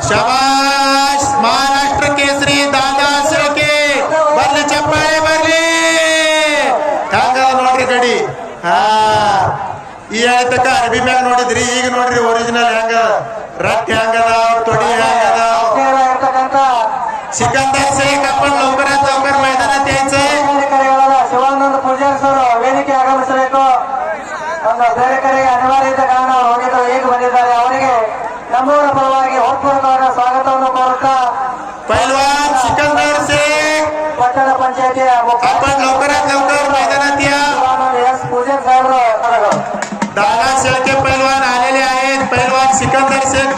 शाबाश महाराष्ट्र केसरी दादा शेळके ಬರ್ಲಿ ಚಪ್ಪಾಳೆ ಬರ್ಲಿ ಹ್ಯಾಂಗ ನೋಡ್ರಿ ಗಡಿ ಹಾ ಈ ಹೇಳ್ತಕ್ಕ ಅರ್ಬಿ ಮ್ಯಾಗ ನೋಡಿದ್ರಿ ಈಗ ನೋಡ್ರಿ ಒರಿಜಿನಲ್ ಹ್ಯಾಂಗ ರಟ್ ಹ್ಯಾಂಗದ ತೊಡಿ ಹ್ಯಾಂಗದ सिकंदर शेख आपण लवकरात लवकर मैदानात यायचंय ಶಿವಾನಂದ ಪೂಜಾರಿ ಸರ್ ವೇದಿಕೆ ಆಗಮಿಸಬೇಕು. ನಮ್ಮ ಬೇರೆ ಕಡೆಗೆ ಅನಿವಾರ್ಯ ಇದ್ದ ಕಾರಣ ಹೋಗಿದ್ದು ಈಗ ಬಂದಿದ್ದಾರೆ. ಅವರಿಗೆ ನಮ್ಮೂರ ಪರವಾಗಿ ಹೃತ್ಪೂರ್ವಕವಾದ ಸ್ವಾಗತವನ್ನು ಕೋರುತ್ತಾ पैलवान सिकंदर शेख ಪಟ್ಟಣ ಪಂಚಾಯತಿಯ आपण लवकरात लवकर मैदानात या. एस पूजन साहेब दादा शेळके पैलवान आलेले आहेत. पैलवान सिकंदर शेख